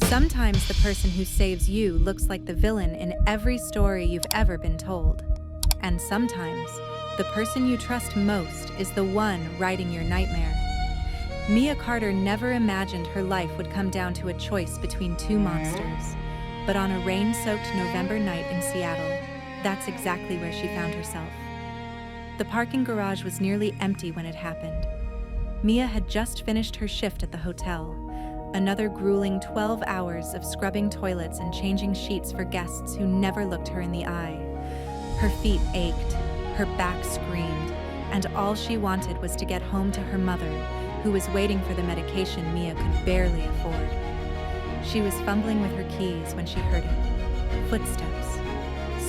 Sometimes the person who saves you looks like the villain in every story you've ever been told. And sometimes, the person you trust most is the one writing your nightmare. Mia Carter never imagined her life would come down to a choice between two monsters. But on a rain-soaked November night in Seattle, that's exactly where she found herself. The parking garage was nearly empty when it happened. Mia had just finished her shift at the hotel. Another grueling 12 hours of scrubbing toilets and changing sheets for guests who never looked her in the eye. Her feet ached, her back screamed, and all she wanted was to get home to her mother, who was waiting for the medication Mia could barely afford. She was fumbling with her keys when she heard it. Footsteps,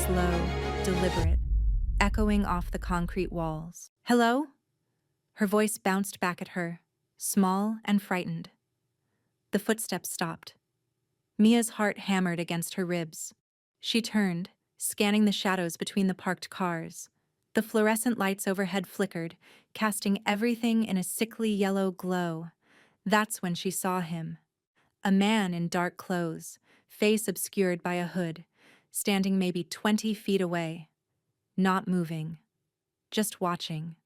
slow, deliberate, echoing off the concrete walls. "Hello?" Her voice bounced back at her, small and frightened. The footsteps stopped. Mia's heart hammered against her ribs. She turned, scanning the shadows between the parked cars. The fluorescent lights overhead flickered, casting everything in a sickly yellow glow. That's when she saw him. A man in dark clothes, face obscured by a hood, standing maybe 20 feet away. Not moving. Just watching.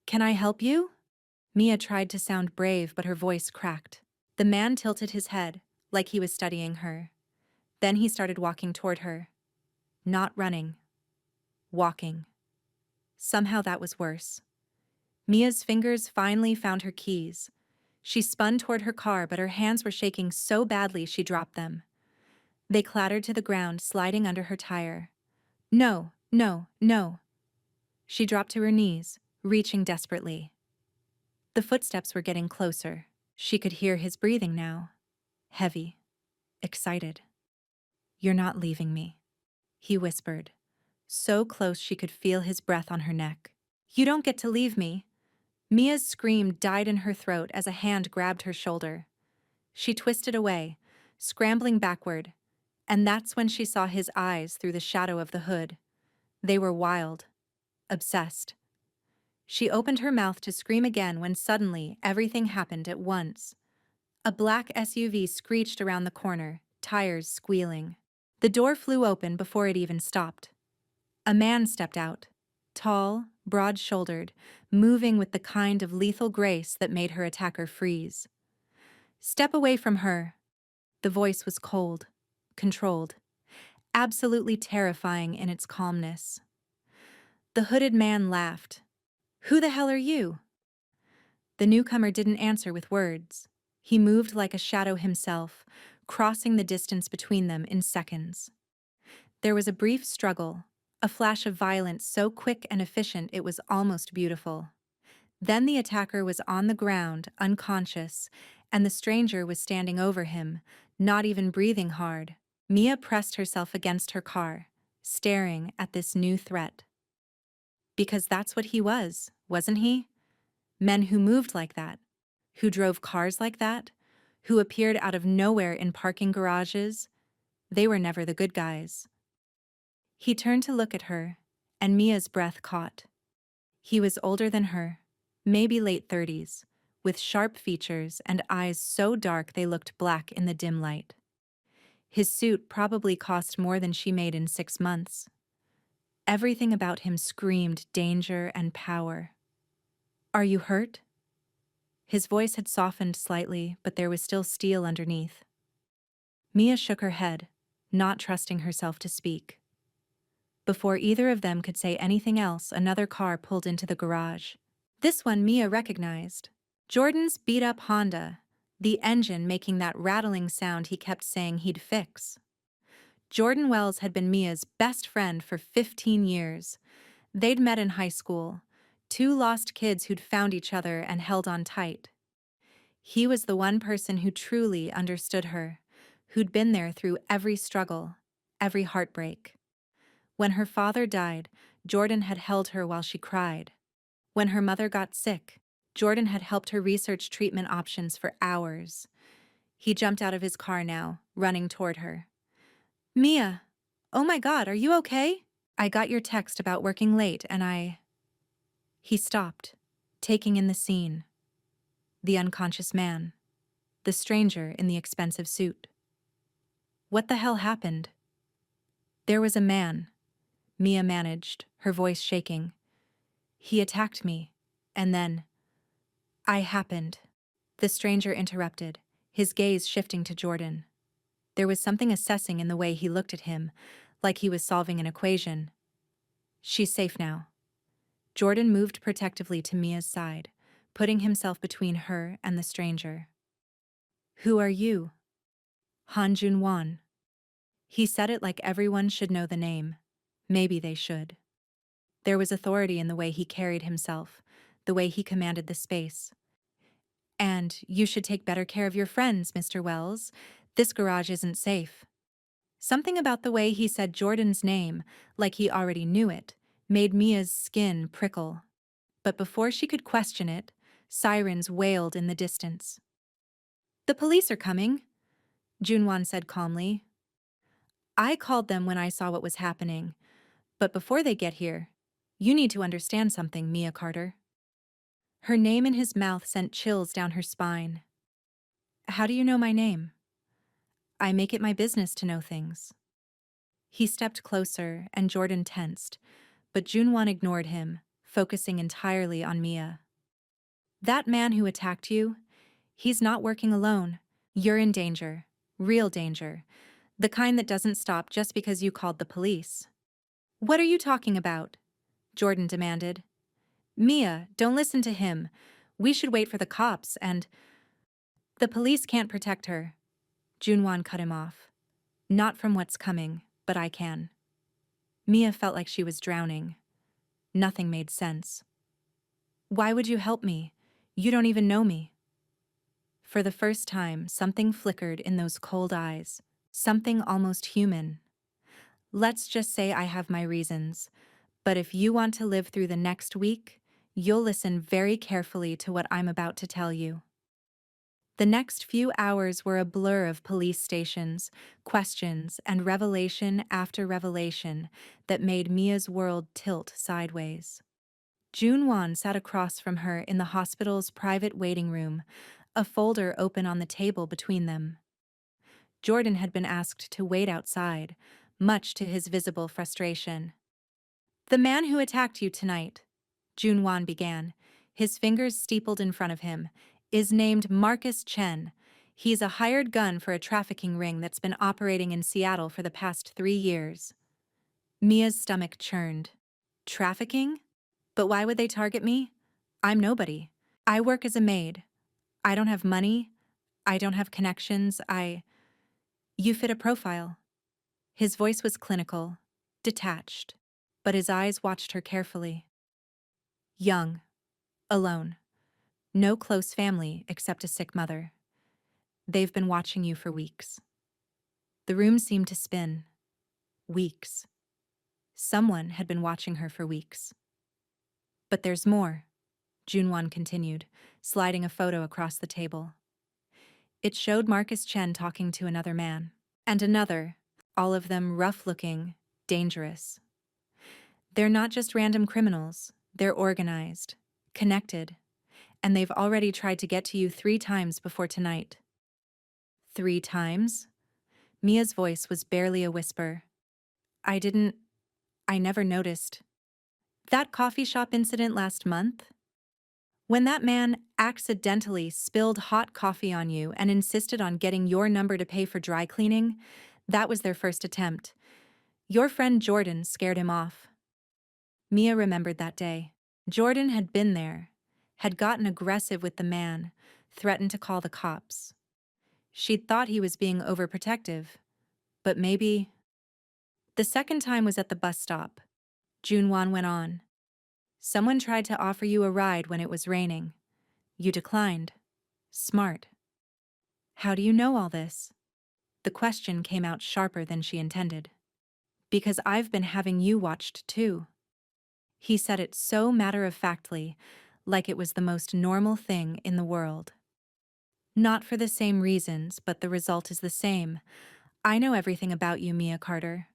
"Can I help you?" Mia tried to sound brave, but her voice cracked. The man tilted his head, like he was studying her. Then he started walking toward her. Not running. Walking. Somehow that was worse. Mia's fingers finally found her keys. She spun toward her car, but her hands were shaking so badly she dropped them. They clattered to the ground, sliding under her tire. "No, no, no." She dropped to her knees, reaching desperately. The footsteps were getting closer. She could hear his breathing now. Heavy. Excited. "You're not leaving me," he whispered, so close she could feel his breath on her neck. "You don't get to leave me." Mia's scream died in her throat as a hand grabbed her shoulder. She twisted away, scrambling backward, and that's when she saw his eyes through the shadow of the hood. They were wild. Obsessed. She opened her mouth to scream again when suddenly everything happened at once. A black SUV screeched around the corner, tires squealing. The door flew open before it even stopped. A man stepped out, tall, broad-shouldered, moving with the kind of lethal grace that made her attacker freeze. "Step away from her." The voice was cold, controlled, absolutely terrifying in its calmness. The hooded man laughed. "Who the hell are you?" The newcomer didn't answer with words. He moved like a shadow himself, crossing the distance between them in seconds. There was a brief struggle, a flash of violence so quick and efficient it was almost beautiful. Then the attacker was on the ground, unconscious, and the stranger was standing over him, not even breathing hard. Mia pressed herself against her car, staring at this new threat. Because that's what he was, wasn't he? Men who moved like that, who drove cars like that, who appeared out of nowhere in parking garages, they were never the good guys. He turned to look at her, and Mia's breath caught. He was older than her, maybe late 30s, with sharp features and eyes so dark they looked black in the dim light. His suit probably cost more than she made in 6 months. Everything about him screamed danger and power. "Are you hurt?" His voice had softened slightly, but there was still steel underneath. Mia shook her head, not trusting herself to speak. Before either of them could say anything else, another car pulled into the garage. This one Mia recognized. Jordan's beat-up Honda, the engine making that rattling sound he kept saying he'd fix. Jordan Wells had been Mia's best friend for 15 years. They'd met in high school, two lost kids who'd found each other and held on tight. He was the one person who truly understood her, who'd been there through every struggle, every heartbreak. When her father died, Jordan had held her while she cried. When her mother got sick, Jordan had helped her research treatment options for hours. He jumped out of his car now, running toward her. "Mia, oh my God, are you okay? I got your text about working late and He stopped, taking in the scene. The unconscious man. The stranger in the expensive suit. What the hell happened? There was a man, Mia managed, her voice shaking. He attacked me, and then I happened. The stranger interrupted, his gaze shifting to Jordan. There was something assessing in the way he looked at him, like he was solving an equation. She's safe now. Jordan moved protectively to Mia's side, putting himself between her and the stranger. Who are you? Han Junwan. He said it like everyone should know the name. Maybe they should. There was authority in the way he carried himself, the way he commanded the space. And you should take better care of your friends, Mr. Wells. This garage isn't safe. Something about the way he said Jordan's name, like he already knew it, made Mia's skin prickle. But before she could question it, sirens wailed in the distance. The police are coming, Junwan said calmly. I called them when I saw what was happening, but before they get here, you need to understand something, Mia Carter. Her name in his mouth sent chills down her spine. How do you know my name? I make it my business to know things. He stepped closer, and Jordan tensed, but Junwan ignored him, focusing entirely on Mia. That man who attacked you, he's not working alone. You're in danger. Real danger. The kind that doesn't stop just because you called the police. What are you talking about? Jordan demanded. Mia, don't listen to him. We should wait for the cops and… The police can't protect her. Junwan cut him off. Not from what's coming, but I can. Mia felt like she was drowning. Nothing made sense. Why would you help me? You don't even know me. For the first time, something flickered in those cold eyes. Something almost human. Let's just say I have my reasons, but if you want to live through the next week, you'll listen very carefully to what I'm about to tell you. The next few hours were a blur of police stations, questions, and revelation after revelation that made Mia's world tilt sideways. Junwan sat across from her in the hospital's private waiting room, a folder open on the table between them. Jordan had been asked to wait outside, much to his visible frustration. The man who attacked you tonight, Junwan began, his fingers steepled in front of him, is named Marcus Chen. He's a hired gun for a trafficking ring that's been operating in Seattle for the past 3 years. Mia's stomach churned. Trafficking? But why would they target me? I'm nobody. I work as a maid. I don't have money. I don't have connections. You fit a profile. His voice was clinical, detached, but his eyes watched her carefully. Young, alone, no close family except a sick mother. They've been watching you for weeks. The room seemed to spin. Weeks. Someone had been watching her for weeks. But there's more, Junwan continued, sliding a photo across the table. It showed Marcus Chen talking to another man. And another, all of them rough-looking, dangerous. They're not just random criminals, they're organized, connected, and they've already tried to get to you 3 times before tonight. 3 times? Mia's voice was barely a whisper. I never noticed. That coffee shop incident last month? When that man accidentally spilled hot coffee on you and insisted on getting your number to pay for dry cleaning, that was their first attempt. Your friend Jordan scared him off. Mia remembered that day. Jordan had been there, had gotten aggressive with the man, threatened to call the cops. She'd thought he was being overprotective, but maybe… The second time was at the bus stop. Junwan went on. Someone tried to offer you a ride when it was raining. You declined. Smart. How do you know all this? The question came out sharper than she intended. Because I've been having you watched too. He said it so matter-of-factly, like it was the most normal thing in the world. Not for the same reasons, but the result is the same. I know everything about you, Mia Carter.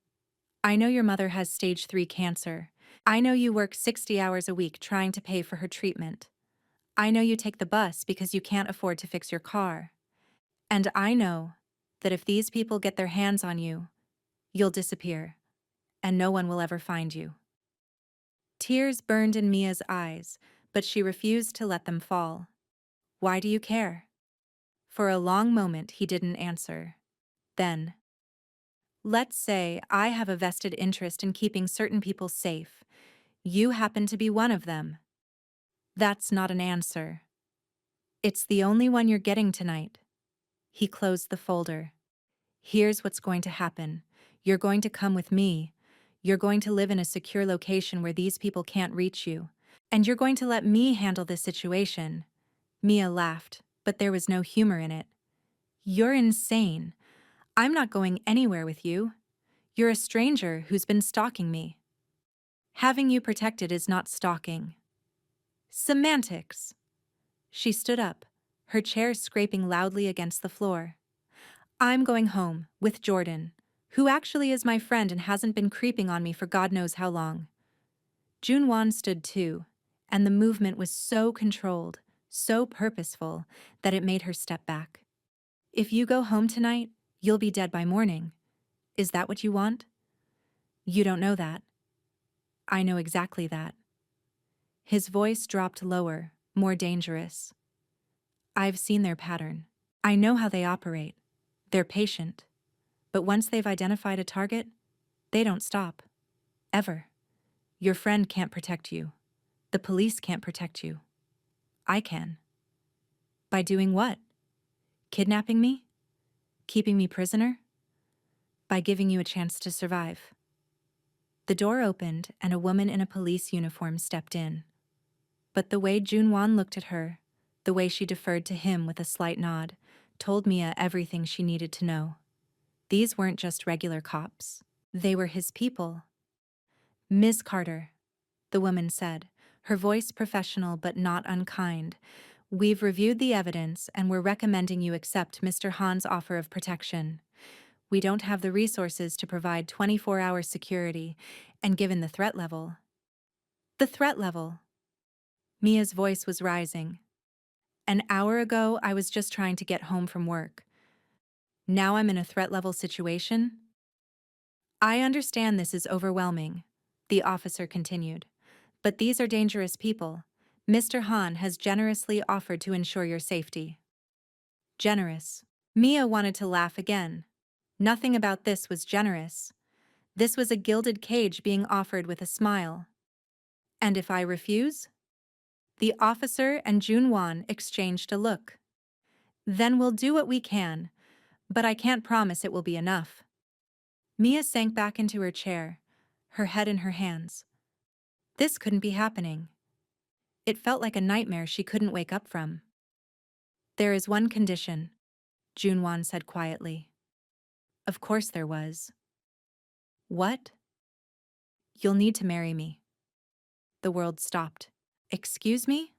I know your mother has stage 3 cancer. I know you work 60 hours a week trying to pay for her treatment. I know you take the bus because you can't afford to fix your car. And I know that if these people get their hands on you, you'll disappear, and no one will ever find you. Tears burned in Mia's eyes, but she refused to let them fall. Why do you care? For a long moment he didn't answer. Then, let's say I have a vested interest in keeping certain people safe. You happen to be one of them. That's not an answer. It's the only one you're getting tonight. He closed the folder. Here's what's going to happen. You're going to come with me. You're going to live in a secure location where these people can't reach you. And you're going to let me handle this situation. Mia laughed, but there was no humor in it. You're insane. I'm not going anywhere with you. You're a stranger who's been stalking me. Having you protected is not stalking. Semantics. She stood up, her chair scraping loudly against the floor. I'm going home, with Jordan, who actually is my friend and hasn't been creeping on me for God knows how long. Junwan stood too, and the movement was so controlled, so purposeful, that it made her step back. If you go home tonight, you'll be dead by morning. Is that what you want? You don't know that. I know exactly that. His voice dropped lower, more dangerous. I've seen their pattern. I know how they operate. They're patient. But once they've identified a target, they don't stop. Ever. Your friend can't protect you. The police can't protect you. I can. By doing what? Kidnapping me? Keeping me prisoner? By giving you a chance to survive. The door opened and a woman in a police uniform stepped in. But the way Junwan looked at her, the way she deferred to him with a slight nod, told Mia everything she needed to know. These weren't just regular cops. They were his people. Ms. Carter, the woman said, her voice professional but not unkind. We've reviewed the evidence and we're recommending you accept Mr. Han's offer of protection. We don't have the resources to provide 24-hour security, and given the threat level. The threat level. Mia's voice was rising. An hour ago, I was just trying to get home from work. Now I'm in a threat level situation? I understand this is overwhelming, the officer continued. But these are dangerous people. Mr. Han has generously offered to ensure your safety. Generous. Mia wanted to laugh again. Nothing about this was generous. This was a gilded cage being offered with a smile. And if I refuse? The officer and Junwan exchanged a look. Then we'll do what we can, but I can't promise it will be enough. Mia sank back into her chair, her head in her hands. This couldn't be happening. It felt like a nightmare she couldn't wake up from. There is one condition, Junwan said quietly. Of course there was. What? You'll need to marry me. The world stopped. Excuse me?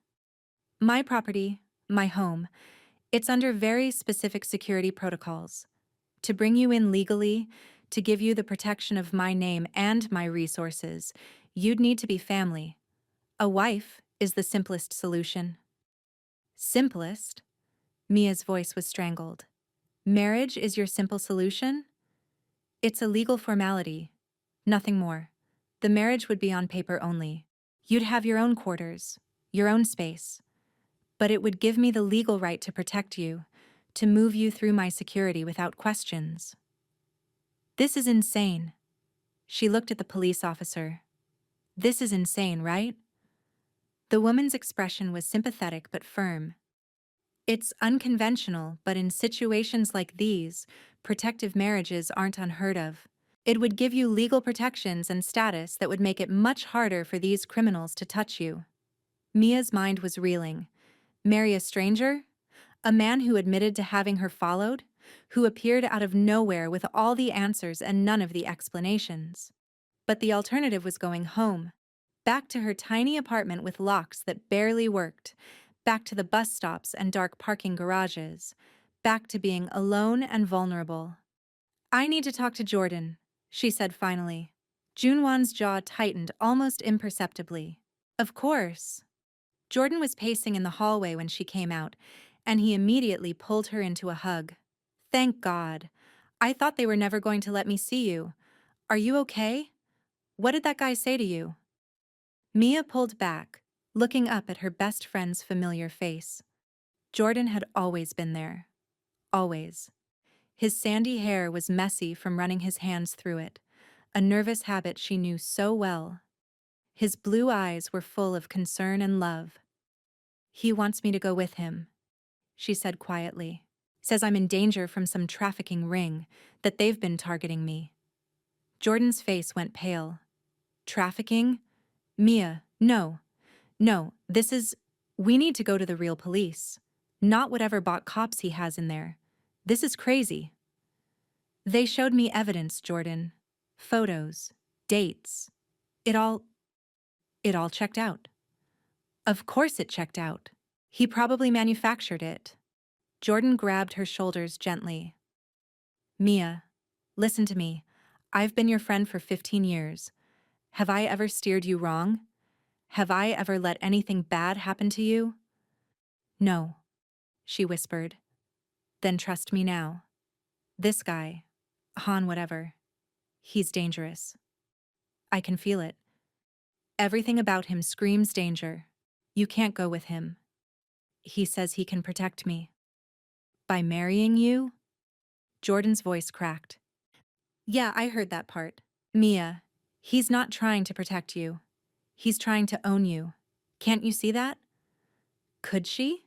My property, my home, it's under very specific security protocols. To bring you in legally, to give you the protection of my name and my resources, you'd need to be family. A wife is the simplest solution. Simplest? Mia's voice was strangled. Marriage is your simple solution? It's a legal formality. Nothing more. The marriage would be on paper only. You'd have your own quarters, your own space. But it would give me the legal right to protect you, to move you through my security without questions. This is insane. She looked at the police officer. This is insane, right? The woman's expression was sympathetic but firm. It's unconventional, but in situations like these, protective marriages aren't unheard of. It would give you legal protections and status that would make it much harder for these criminals to touch you. Mia's mind was reeling. Marry a stranger? A man who admitted to having her followed? Who appeared out of nowhere with all the answers and none of the explanations? But the alternative was going home. Back to her tiny apartment with locks that barely worked. Back to the bus stops and dark parking garages. Back to being alone and vulnerable. I need to talk to Jordan, she said finally. Junwan's jaw tightened almost imperceptibly. Of course. Jordan was pacing in the hallway when she came out, and he immediately pulled her into a hug. Thank God. I thought they were never going to let me see you. Are you okay? What did that guy say to you? Mia pulled back, looking up at her best friend's familiar face. Jordan had always been there. Always. His sandy hair was messy from running his hands through it, a nervous habit she knew so well. His blue eyes were full of concern and love. He wants me to go with him, she said quietly. Says I'm in danger from some trafficking ring, that they've been targeting me. Jordan's face went pale. Trafficking? Mia, no. No, we need to go to the real police. Not whatever bought cops he has in there. This is crazy. They showed me evidence, Jordan. Photos, dates. It all checked out. Of course it checked out. He probably manufactured it. Jordan grabbed her shoulders gently. Mia, listen to me. I've been your friend for 15 years. Have I ever steered you wrong? Have I ever let anything bad happen to you? No, she whispered. Then trust me now. This guy, Han whatever, he's dangerous. I can feel it. Everything about him screams danger. You can't go with him. He says he can protect me. By marrying you? Jordan's voice cracked. Yeah, I heard that part. Mia, he's not trying to protect you. He's trying to own you. Can't you see that? Could she?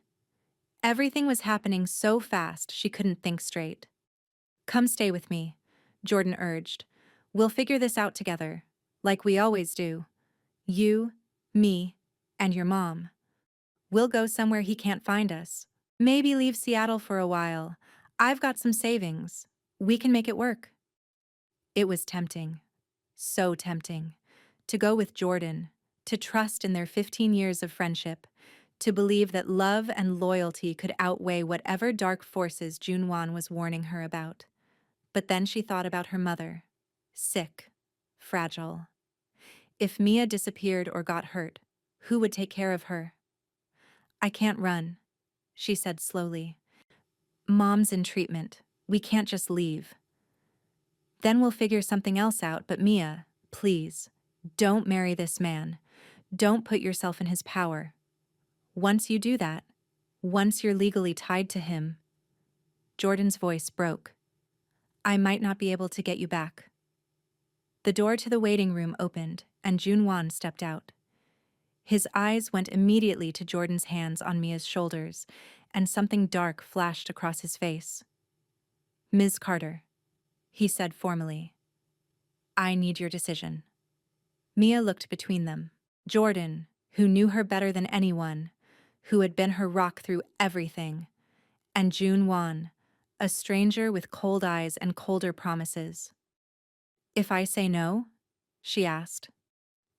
Everything was happening so fast she couldn't think straight. Come stay with me, Jordan urged. We'll figure this out together, like we always do. You, me, and your mom. We'll go somewhere he can't find us. Maybe leave Seattle for a while. I've got some savings. We can make it work. It was tempting. So tempting. To go with Jordan, to trust in their 15 years of friendship, to believe that love and loyalty could outweigh whatever dark forces Junwan was warning her about. But then she thought about her mother. Sick. Fragile. If Mia disappeared or got hurt, who would take care of her? I can't run, she said slowly. Mom's in treatment. We can't just leave. Then we'll figure something else out, but Mia, please, don't marry this man. Don't put yourself in his power. Once you do that, once you're legally tied to him. Jordan's voice broke. I might not be able to get you back. The door to the waiting room opened, and Junwan stepped out. His eyes went immediately to Jordan's hands on Mia's shoulders, and something dark flashed across his face. Ms. Carter, he said formally. I need your decision. Mia looked between them. Jordan, who knew her better than anyone, who had been her rock through everything, and Junwan, a stranger with cold eyes and colder promises. If I say no, she asked.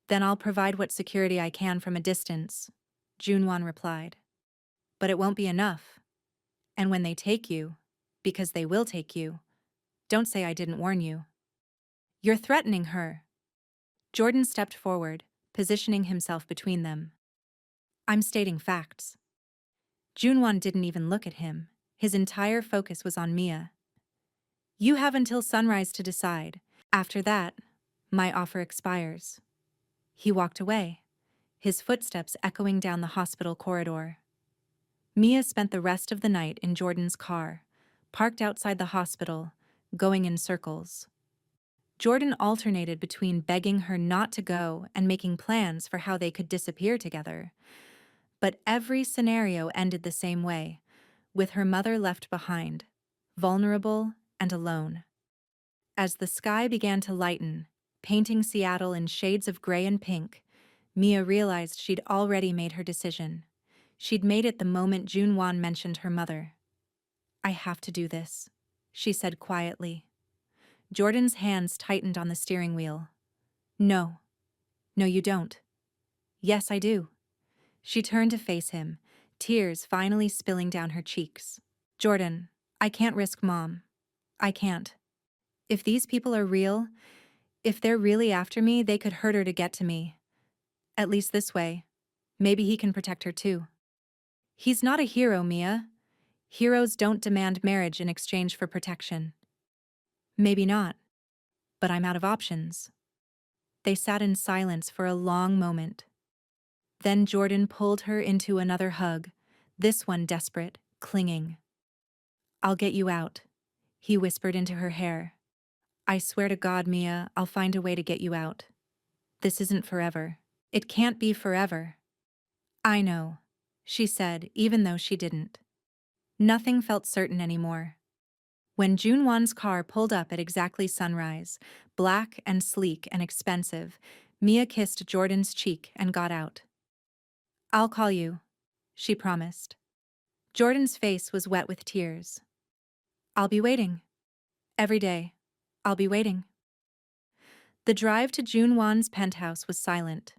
Then I'll provide what security I can from a distance, Junwan replied. But it won't be enough. And when they take you, because they will take you, don't say I didn't warn you. You're threatening her. Jordan stepped forward, positioning himself between them. I'm stating facts. Junwan didn't even look at him. His entire focus was on Mia. You have until sunrise to decide. After that, my offer expires. He walked away, his footsteps echoing down the hospital corridor. Mia spent the rest of the night in Jordan's car, parked outside the hospital, going in circles. Jordan alternated between begging her not to go and making plans for how they could disappear together. But every scenario ended the same way, with her mother left behind, vulnerable and alone. As the sky began to lighten, painting Seattle in shades of gray and pink, Mia realized she'd already made her decision. She'd made it the moment Junwan mentioned her mother. I have to do this, she said quietly. Jordan's hands tightened on the steering wheel. No. No, you don't. Yes, I do. She turned to face him, tears finally spilling down her cheeks. Jordan, I can't risk Mom. I can't. If these people are real, if they're really after me, they could hurt her to get to me. At least this way. Maybe he can protect her too. He's not a hero, Mia. Heroes don't demand marriage in exchange for protection. Maybe not, but I'm out of options. They sat in silence for a long moment. Then Jordan pulled her into another hug, this one desperate, clinging. "I'll get you out," he whispered into her hair. "I swear to God, Mia, I'll find a way to get you out. This isn't forever. It can't be forever." "I know," she said, even though she didn't. Nothing felt certain anymore. When Junwan's car pulled up at exactly sunrise, black and sleek and expensive, Mia kissed Jordan's cheek and got out. "I'll call you," she promised. Jordan's face was wet with tears. "I'll be waiting. Every day. I'll be waiting." The drive to Junwan's penthouse was silent.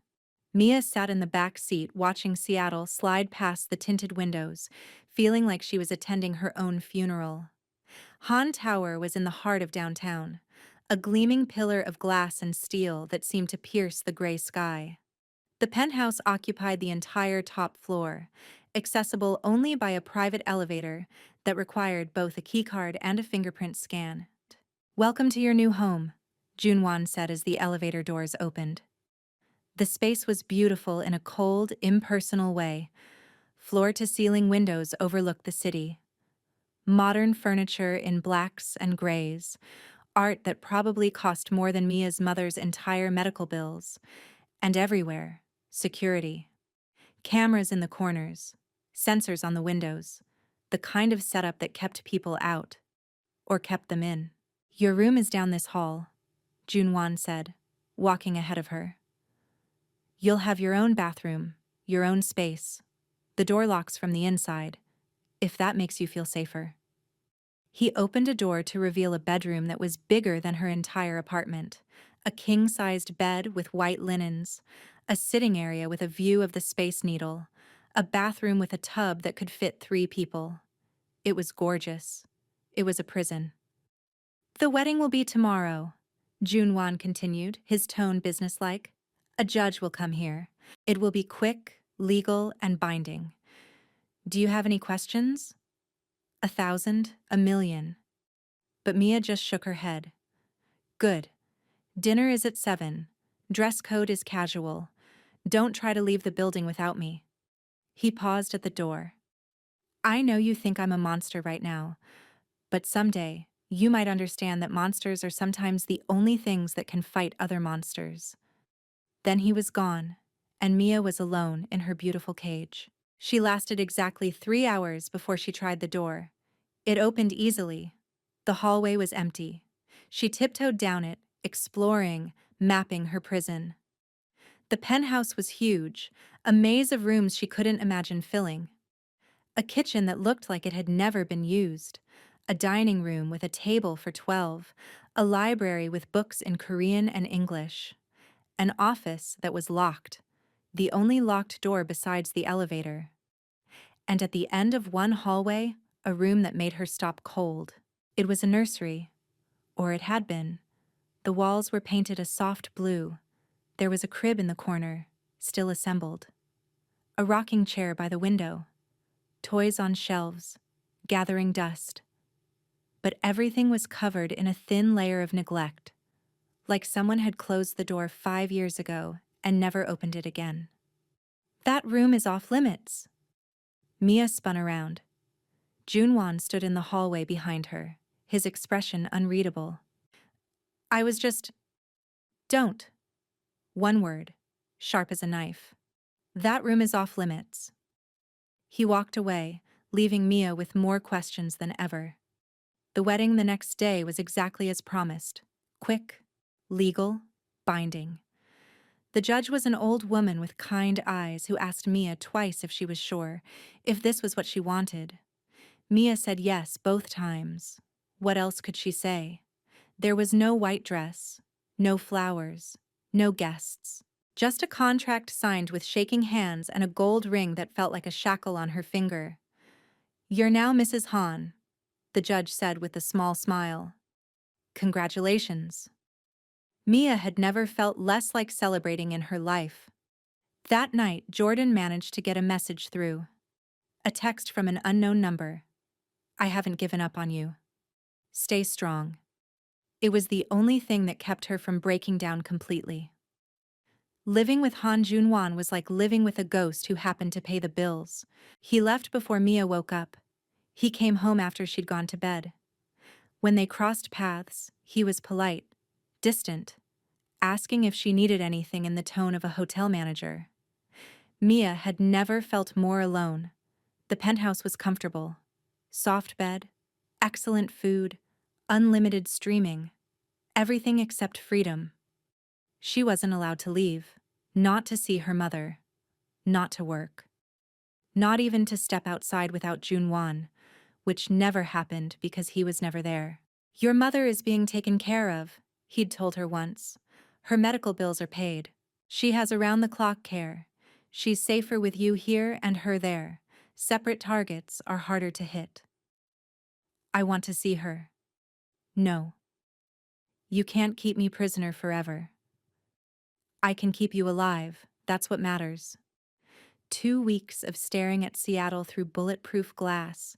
Mia sat in the back seat watching Seattle slide past the tinted windows, feeling like she was attending her own funeral. Han Tower was in the heart of downtown, a gleaming pillar of glass and steel that seemed to pierce the gray sky. The penthouse occupied the entire top floor, accessible only by a private elevator that required both a keycard and a fingerprint scan. "Welcome to your new home," Junwan said as the elevator doors opened. The space was beautiful in a cold, impersonal way. Floor-to-ceiling windows overlooked the city. Modern furniture in blacks and grays, art that probably cost more than Mia's mother's entire medical bills, and everywhere, security. Cameras in the corners, sensors on the windows, the kind of setup that kept people out, or kept them in. "Your room is down this hall," Junwan said, walking ahead of her. "You'll have your own bathroom, your own space. The door locks from the inside, if that makes you feel safer." He opened a door to reveal a bedroom that was bigger than her entire apartment, a king-sized bed with white linens, a sitting area with a view of the Space Needle, a bathroom with a tub that could fit 3 people. It was gorgeous. It was a prison. "The wedding will be tomorrow," Junwan continued, his tone businesslike. "A judge will come here. It will be quick, legal, and binding. Do you have any questions?" 1,000, 1,000,000. But Mia just shook her head. "Good. Dinner is at 7. Dress code is casual. Don't try to leave the building without me." He paused at the door. "I know you think I'm a monster right now, but someday you might understand that monsters are sometimes the only things that can fight other monsters." Then he was gone, and Mia was alone in her beautiful cage. She lasted exactly 3 hours before she tried the door. It opened easily. The hallway was empty. She tiptoed down it, exploring, mapping her prison. The penthouse was huge, a maze of rooms she couldn't imagine filling. A kitchen that looked like it had never been used. A dining room with a table for 12. A library with books in Korean and English. An office that was locked, the only locked door besides the elevator. And at the end of one hallway, a room that made her stop cold. It was a nursery, or it had been. The walls were painted a soft blue. There was a crib in the corner, still assembled. A rocking chair by the window. Toys on shelves, gathering dust. But everything was covered in a thin layer of neglect, like someone had closed the door 5 years ago and never opened it again. "That room is off limits." Mia spun around. Junwan stood in the hallway behind her, his expression unreadable. "I was just... Don't." One word, sharp as a knife. "That room is off limits." He walked away, leaving Mia with more questions than ever. The wedding the next day was exactly as promised. Quick, legal, binding. The judge was an old woman with kind eyes who asked Mia twice if she was sure, if this was what she wanted. Mia said yes both times. What else could she say? There was no white dress, no flowers, no guests. Just a contract signed with shaking hands and a gold ring that felt like a shackle on her finger. "You're now Mrs. Han," the judge said with a small smile. "Congratulations." Mia had never felt less like celebrating in her life. That night, Jordan managed to get a message through. A text from an unknown number. I haven't given up on you. Stay strong. It was the only thing that kept her from breaking down completely. Living with Han Junwan was like living with a ghost who happened to pay the bills. He left before Mia woke up. He came home after she'd gone to bed. When they crossed paths, he was polite, distant, asking if she needed anything in the tone of a hotel manager. Mia had never felt more alone. The penthouse was comfortable. Soft bed, excellent food, unlimited streaming. Everything except freedom. She wasn't allowed to leave, not to see her mother, not to work, not even to step outside without Junwan, which never happened because he was never there. Your mother is being taken care of, he'd told her once. Her medical bills are paid. She has around-the-clock care. She's safer with you here and her there. Separate targets are harder to hit. I want to see her. No. You can't keep me prisoner forever. I can keep you alive, that's what matters. 2 weeks of staring at Seattle through bulletproof glass.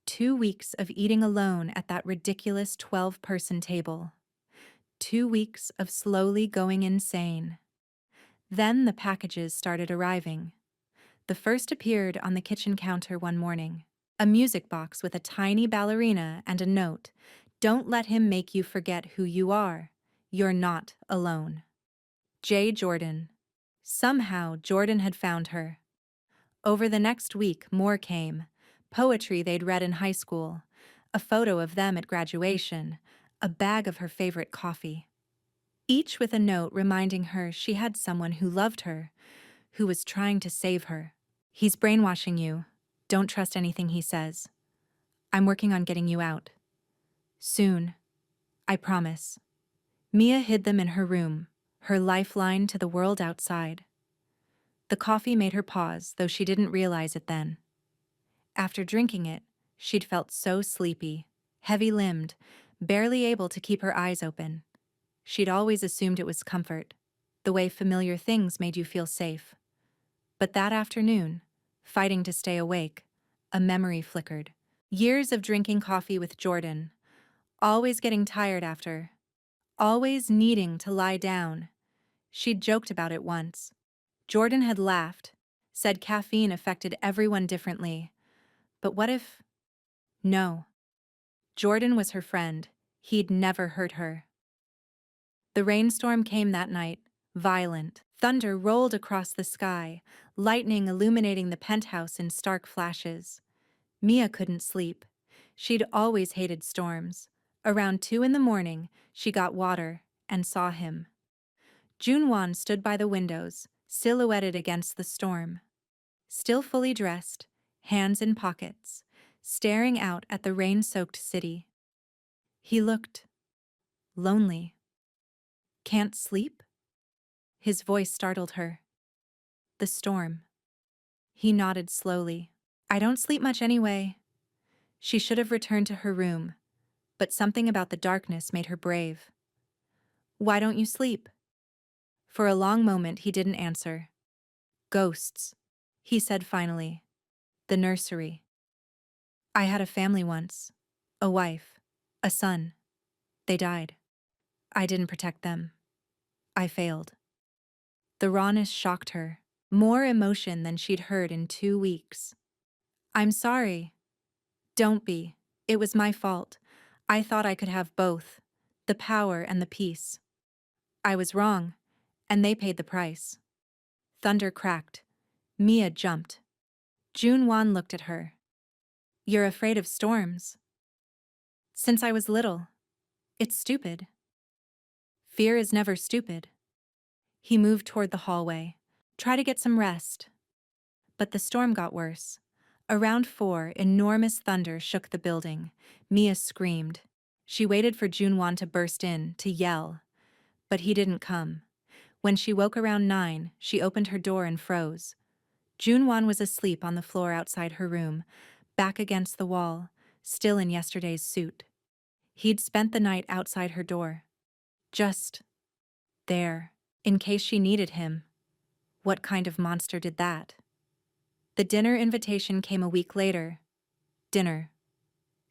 2 weeks of eating alone at that ridiculous 12-person table. 2 weeks of slowly going insane. Then the packages started arriving. The first appeared on the kitchen counter one morning. A music box with a tiny ballerina and a note. Don't let him make you forget who you are. You're not alone. J. Jordan. Somehow, Jordan had found her. Over the next week, more came. Poetry they'd read in high school, a photo of them at graduation, a bag of her favorite coffee. Each with a note reminding her she had someone who loved her, who was trying to save her. He's brainwashing you. Don't trust anything he says. I'm working on getting you out. Soon. I promise. Mia hid them in her room, her lifeline to the world outside. The coffee made her pause, though she didn't realize it then. After drinking it, she'd felt so sleepy, heavy-limbed, barely able to keep her eyes open. She'd always assumed it was comfort, the way familiar things made you feel safe. But that afternoon, fighting to stay awake, a memory flickered. Years of drinking coffee with Jordan, always getting tired after, always needing to lie down. She'd joked about it once. Jordan had laughed, said caffeine affected everyone differently. But what if... No. Jordan was her friend. He'd never hurt her. The rainstorm came that night, violent. Thunder rolled across the sky, lightning illuminating the penthouse in stark flashes. Mia couldn't sleep. She'd always hated storms. Around 2 a.m, she got water and saw him. Junwan stood by the windows, silhouetted against the storm. Still fully dressed, hands in pockets, staring out at the rain-soaked city. He looked lonely. Can't sleep? His voice startled her. The storm. He nodded slowly. I don't sleep much anyway. She should have returned to her room, but something about the darkness made her brave. Why don't you sleep? For a long moment he didn't answer. Ghosts, he said finally. The nursery. I had a family once. A wife. A son. They died. I didn't protect them. I failed. The rawness shocked her. More emotion than she'd heard in 2 weeks. I'm sorry. Don't be. It was my fault. I thought I could have both. The power and the peace. I was wrong, and they paid the price. Thunder cracked. Mia jumped. Junwan looked at her. You're afraid of storms. Since I was little. It's stupid. Fear is never stupid. He moved toward the hallway. Try to get some rest. But the storm got worse. Around 4, enormous thunder shook the building. Mia screamed. She waited for Junwan to burst in, to yell. But he didn't come. When she woke around 9, she opened her door and froze. Junwan was asleep on the floor outside her room, back against the wall, still in yesterday's suit. He'd spent the night outside her door. Just there, in case she needed him. What kind of monster did that? The dinner invitation came a week later. Dinner.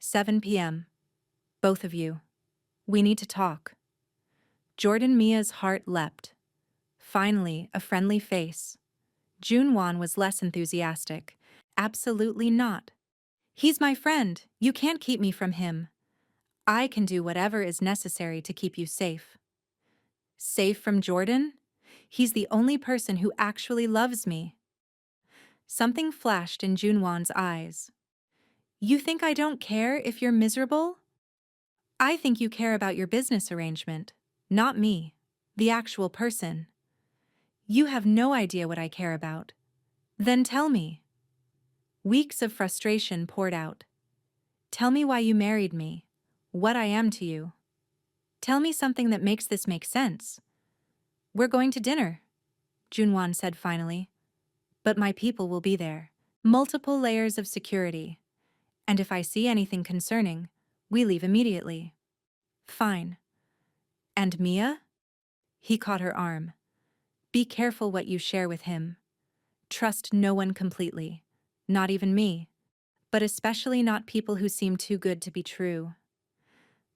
7 p.m. Both of you. We need to talk. Jordan Mia's heart leapt. Finally, a friendly face. Junwan was less enthusiastic. Absolutely not. He's my friend. You can't keep me from him. I can do whatever is necessary to keep you safe. Safe from Jordan? He's the only person who actually loves me. Something flashed in Junwan's eyes. You think I don't care if you're miserable? I think you care about your business arrangement, not me, the actual person. You have no idea what I care about. Then tell me. Weeks of frustration poured out. Tell me why you married me, what I am to you. Tell me something that makes this make sense. We're going to dinner, Junwan said finally. But my people will be there. Multiple layers of security. And if I see anything concerning, we leave immediately. Fine. And Mia? He caught her arm. Be careful what you share with him. Trust no one completely. Not even me. But especially not people who seem too good to be true.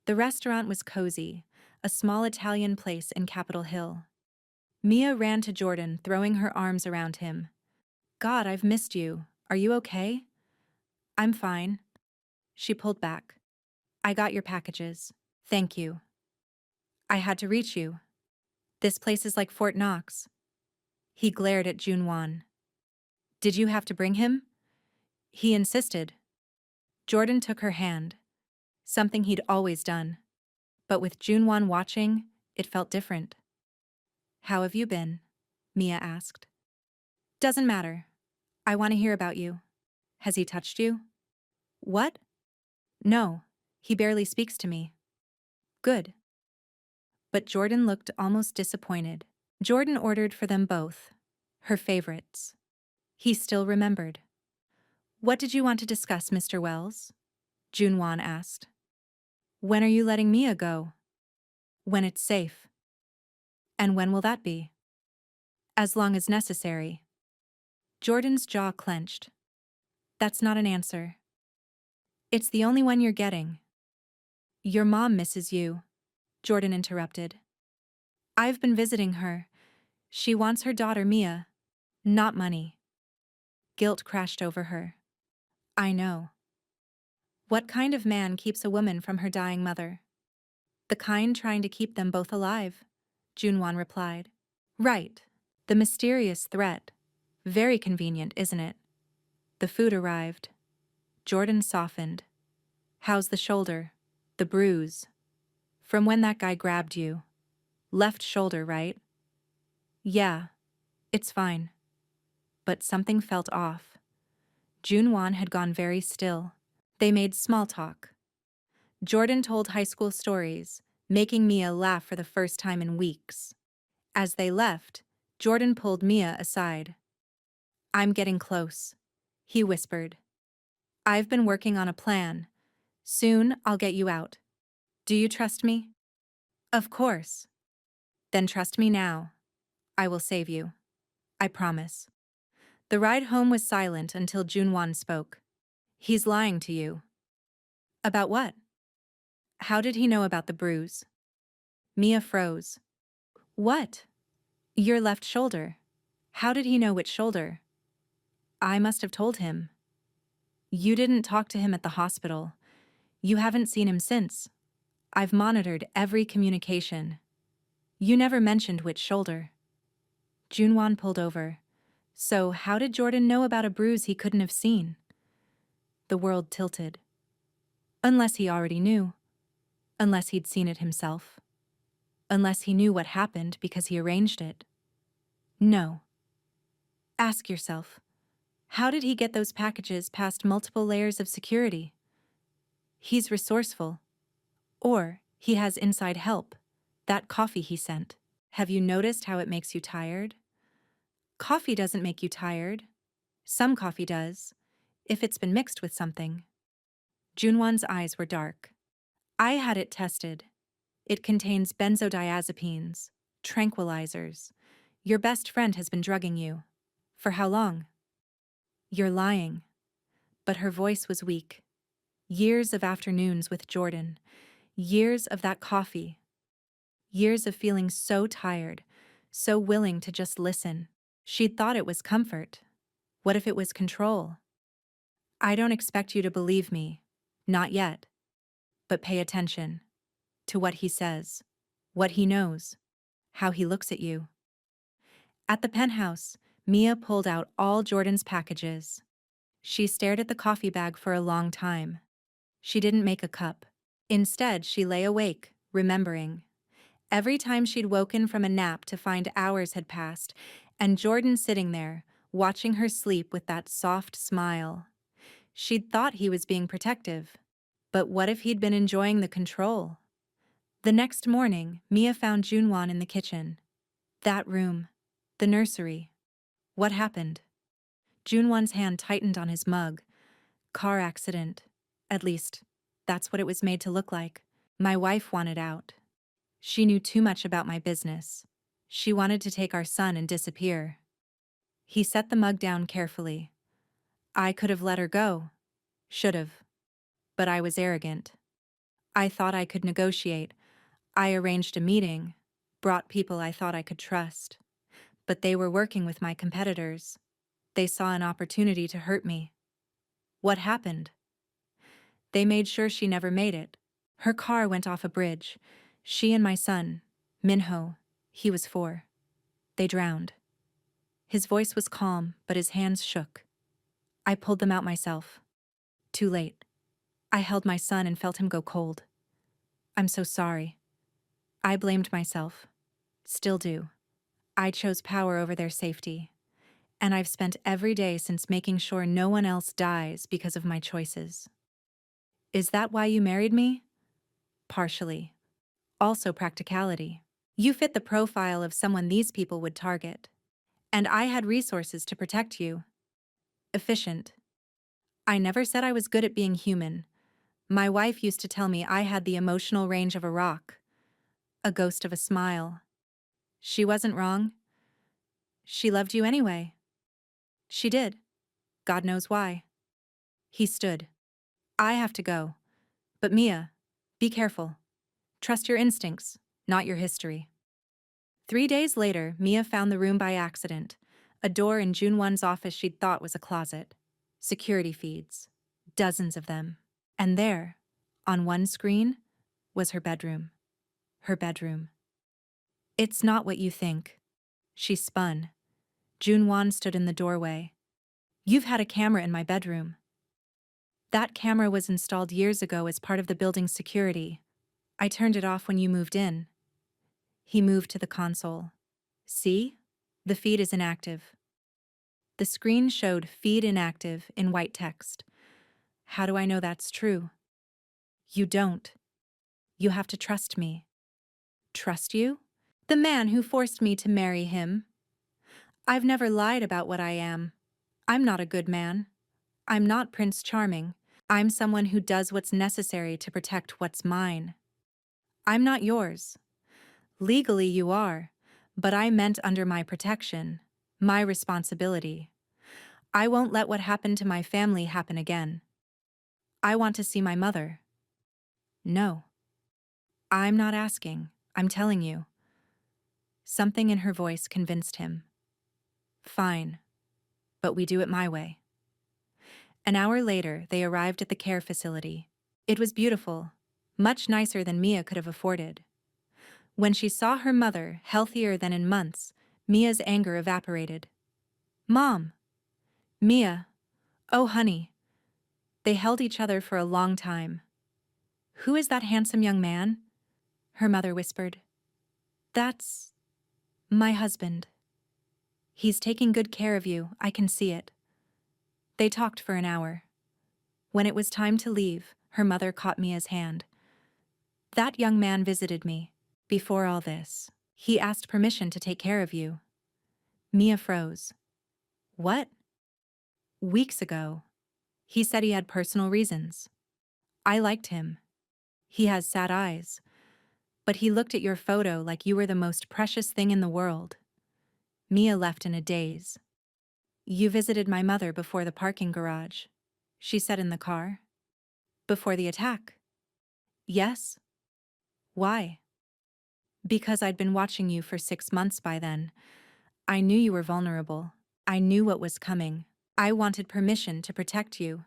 The restaurant was cozy, a small Italian place in Capitol Hill. Mia ran to Jordan, throwing her arms around him. God, I've missed you. Are you okay? I'm fine. She pulled back. I got your packages. Thank you. I had to reach you. This place is like Fort Knox. He glared at Junwan. Did you have to bring him? He insisted. Jordan took her hand. Something he'd always done. But with Junwan watching, it felt different. How have you been? Mia asked. Doesn't matter. I want to hear about you. Has he touched you? What? No, he barely speaks to me. Good. But Jordan looked almost disappointed. Jordan ordered for them both, her favorites. He still remembered. What did you want to discuss, Mr. Wells? Junwan asked. When are you letting Mia go? When it's safe. And when will that be? As long as necessary. Jordan's jaw clenched. That's not an answer. It's the only one you're getting. Your mom misses you, Jordan interrupted. I've been visiting her. She wants her daughter Mia, not money. Guilt crashed over her. I know. What kind of man keeps a woman from her dying mother? The kind trying to keep them both alive, Junwan replied. Right. The mysterious threat. Very convenient, isn't it? The food arrived. Jordan softened. How's the shoulder? The bruise? From when that guy grabbed you. Left shoulder, right? Yeah. It's fine. But something felt off. Junwan had gone very still. They made small talk. Jordan told high school stories, making Mia laugh for the first time in weeks. As they left, Jordan pulled Mia aside. I'm getting close, he whispered. I've been working on a plan. Soon I'll get you out. Do you trust me? Of course. Then trust me now. I will save you. I promise. The ride home was silent until Junwan spoke. He's lying to you. About what? How did he know about the bruise? Mia froze. What? Your left shoulder. How did he know which shoulder? I must have told him. You didn't talk to him at the hospital. You haven't seen him since. I've monitored every communication. You never mentioned which shoulder. Junwan pulled over. So how did Jordan know about a bruise he couldn't have seen? The world tilted. Unless he already knew. Unless he'd seen it himself. Unless he knew what happened because he arranged it. No. Ask yourself, how did he get those packages past multiple layers of security? He's resourceful. Or he has inside help. That coffee he sent. Have you noticed how it makes you tired? Coffee doesn't make you tired. Some coffee does, if it's been mixed with something. Junwan's eyes were dark. I had it tested. It contains benzodiazepines, tranquilizers. Your best friend has been drugging you. For how long? You're lying. But her voice was weak. Years of afternoons with Jordan. Years of that coffee. Years of feeling so tired, so willing to just listen. She'd thought it was comfort. What if it was control? I don't expect you to believe me. Not yet. But pay attention to what he says, what he knows, how he looks at you. At the penthouse, Mia pulled out all Jordan's packages. She stared at the coffee bag for a long time. She didn't make a cup. Instead, she lay awake, remembering. Every time she'd woken from a nap to find hours had passed, and Jordan sitting there, watching her sleep with that soft smile. She'd thought he was being protective. But what if he'd been enjoying the control? The next morning, Mia found Junwan in the kitchen. That room. The nursery. What happened? Junwan's hand tightened on his mug. Car accident. At least, that's what it was made to look like. My wife wanted out. She knew too much about my business. She wanted to take our son and disappear. He set the mug down carefully. I could have let her go. Should've. But I was arrogant. I thought I could negotiate. I arranged a meeting, brought people I thought I could trust. But they were working with my competitors. They saw an opportunity to hurt me. What happened? They made sure she never made it. Her car went off a bridge. She and my son, Minho, he was 4. They drowned. His voice was calm, but his hands shook. I pulled them out myself. Too late. I held my son and felt him go cold. I'm so sorry. I blamed myself. Still do. I chose power over their safety. And I've spent every day since making sure no one else dies because of my choices. Is that why you married me? Partially. Also practicality. You fit the profile of someone these people would target. And I had resources to protect you. Efficient. I never said I was good at being human. My wife used to tell me I had the emotional range of a rock. A ghost of a smile. She wasn't wrong. She loved you anyway. She did. God knows why. He stood. I have to go. But Mia, be careful. Trust your instincts, not your history. 3 days later, Mia found the room by accident. A door in Junwan's office she'd thought was a closet. Security feeds. Dozens of them. And there, on one screen, was her bedroom. Her bedroom. It's not what you think. She spun. Junwan stood in the doorway. You've had a camera in my bedroom. That camera was installed years ago as part of the building's security. I turned it off when you moved in. He moved to the console. See? The feed is inactive. The screen showed feed inactive in white text. How do I know that's true? You don't. You have to trust me. Trust you? The man who forced me to marry him. I've never lied about what I am. I'm not a good man. I'm not Prince Charming. I'm someone who does what's necessary to protect what's mine. I'm not yours. Legally you are, but I meant under my protection, my responsibility. I won't let what happened to my family happen again. I want to see my mother. No. I'm not asking, I'm telling you. Something in her voice convinced him. Fine, but we do it my way. An hour later, they arrived at the care facility. It was beautiful, much nicer than Mia could have afforded. When she saw her mother, healthier than in months, Mia's anger evaporated. Mom! Mia! Oh, honey! They held each other for a long time. Who is that handsome young man? Her mother whispered. That's my husband. He's taking good care of you, I can see it. They talked for an hour. When it was time to leave, her mother caught Mia's hand. That young man visited me. Before all this, he asked permission to take care of you. Mia froze. What? Weeks ago. He said he had personal reasons. I liked him. He has sad eyes. But he looked at your photo like you were the most precious thing in the world. Mia left in a daze. You visited my mother before the parking garage, she said in the car. Before the attack? Yes. Why? Because I'd been watching you for 6 months by then. I knew you were vulnerable. I knew what was coming. I wanted permission to protect you.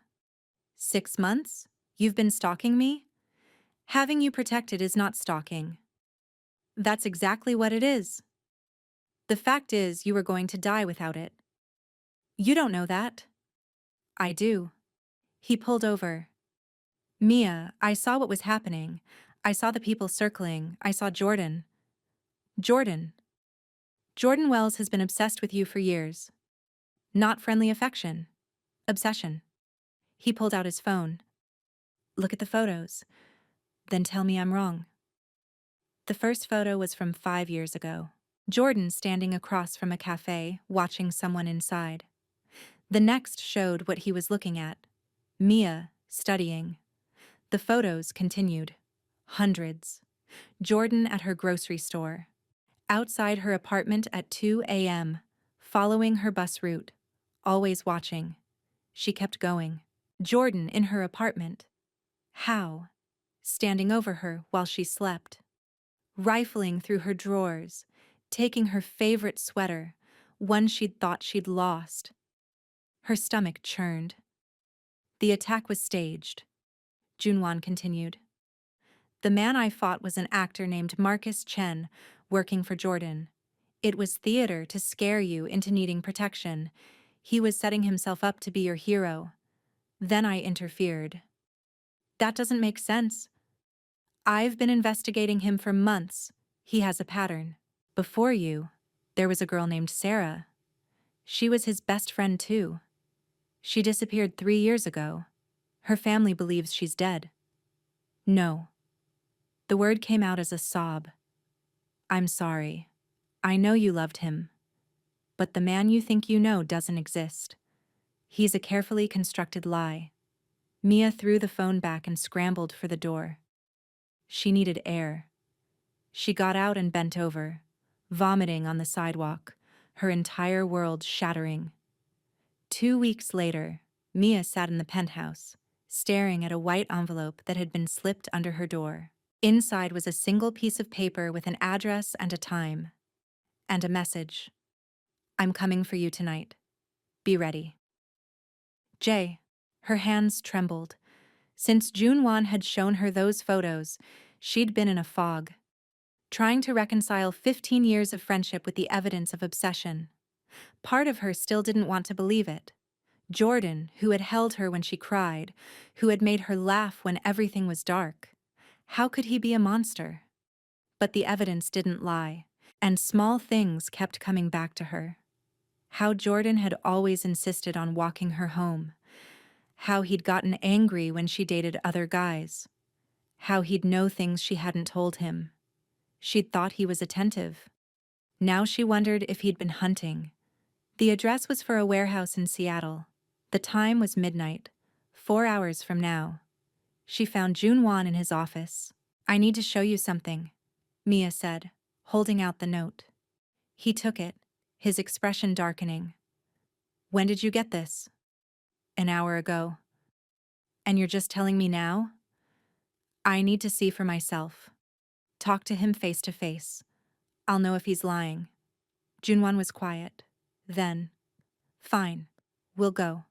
6 months? You've been stalking me? Having you protected is not stalking. That's exactly what it is. The fact is, you were going to die without it. You don't know that. I do. He pulled over. Mia, I saw what was happening. I saw the people circling. I saw Jordan. Jordan. Jordan Wells has been obsessed with you for years. Not friendly affection. Obsession. He pulled out his phone. Look at the photos. Then tell me I'm wrong. The first photo was from 5 years ago. Jordan standing across from a cafe, watching someone inside. The next showed what he was looking at. Mia, studying. The photos continued. Hundreds. Jordan at her grocery store. Outside her apartment at 2 a.m., following her bus route. Always watching. She kept going. Jordan in her apartment. How? Standing over her while she slept. Rifling through her drawers, taking her favorite sweater, one she'd thought she'd lost. Her stomach churned. The attack was staged. Junwan continued. The man I fought was an actor named Marcus Chen, working for Jordan. It was theater to scare you into needing protection. He was setting himself up to be your hero. Then I interfered. That doesn't make sense. I've been investigating him for months. He has a pattern. Before you, there was a girl named Sarah. She was his best friend too. She disappeared 3 years ago. Her family believes she's dead. No. The word came out as a sob. I'm sorry. I know you loved him. But the man you think you know doesn't exist. He's a carefully constructed lie. Mia threw the phone back and scrambled for the door. She needed air. She got out and bent over, vomiting on the sidewalk, her entire world shattering. 2 weeks later, Mia sat in the penthouse, staring at a white envelope that had been slipped under her door. Inside was a single piece of paper with an address and a time. And a message. I'm coming for you tonight. Be ready. Jay. Her hands trembled. Since Junwan had shown her those photos, she'd been in a fog, trying to reconcile 15 years of friendship with the evidence of obsession. Part of her still didn't want to believe it. Jordan, who had held her when she cried, who had made her laugh when everything was dark. How could he be a monster? But the evidence didn't lie, and small things kept coming back to her. How Jordan had always insisted on walking her home. How he'd gotten angry when she dated other guys. How he'd know things she hadn't told him. She'd thought he was attentive. Now she wondered if he'd been hunting. The address was for a warehouse in Seattle. The time was midnight, 4 hours from now. She found Junwan in his office. I need to show you something, Mia said, holding out the note. He took it, his expression darkening. When did you get this? An hour ago. And you're just telling me now? I need to see for myself. Talk to him face to face. I'll know if he's lying. Junwan was quiet. Then, fine, we'll go.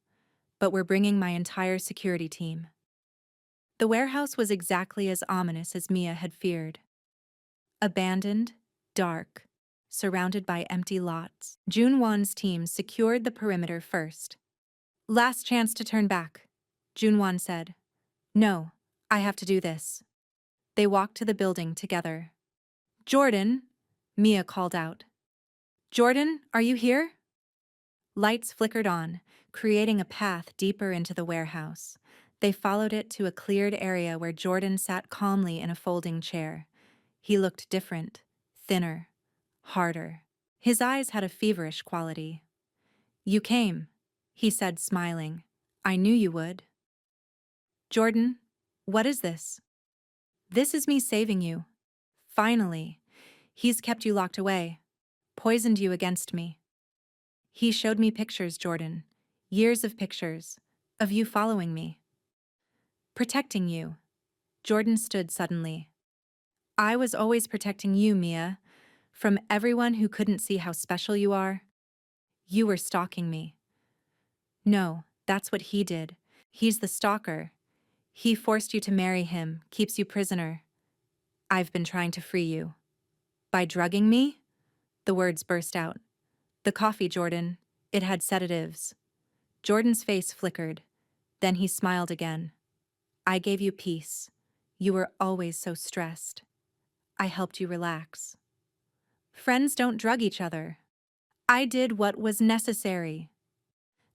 But we're bringing my entire security team. The warehouse was exactly as ominous as Mia had feared. Abandoned, dark, surrounded by empty lots. Junwan's team secured the perimeter first. Last chance to turn back, Junwan said. No, I have to do this. They walked to the building together. Jordan, Mia called out. Jordan, are you here? Lights flickered on, creating a path deeper into the warehouse. They followed it to a cleared area where Jordan sat calmly in a folding chair. He looked different, thinner, harder. His eyes had a feverish quality. You came, he said, smiling. I knew you would. Jordan, what is this? This is me saving you. Finally. He's kept you locked away, poisoned you against me. He showed me pictures, Jordan. Years of pictures, of you following me. Protecting you. Jordan stood suddenly. I was always protecting you, Mia. From everyone who couldn't see how special you are. You were stalking me. No, that's what he did. He's the stalker. He forced you to marry him, keeps you prisoner. I've been trying to free you. By drugging me? The words burst out. The coffee, Jordan. It had sedatives. Jordan's face flickered. Then he smiled again. I gave you peace. You were always so stressed. I helped you relax. Friends don't drug each other. I did what was necessary.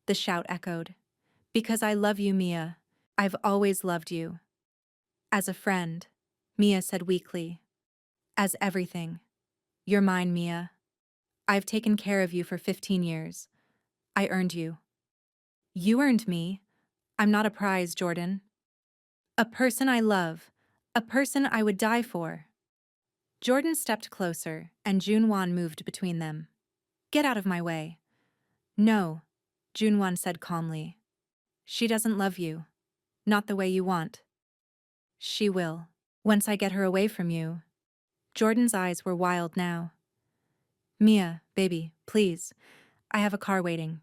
The shout echoed. Because I love you, Mia. I've always loved you. As a friend, Mia said weakly. As everything. You're mine, Mia. I've taken care of you for 15 years. I earned you. You earned me. I'm not a prize, Jordan. A person I love. A person I would die for. Jordan stepped closer, and Junwan moved between them. Get out of my way. No, Junwan said calmly. She doesn't love you. Not the way you want. She will. Once I get her away from you. Jordan's eyes were wild now. Mia, baby, please. I have a car waiting.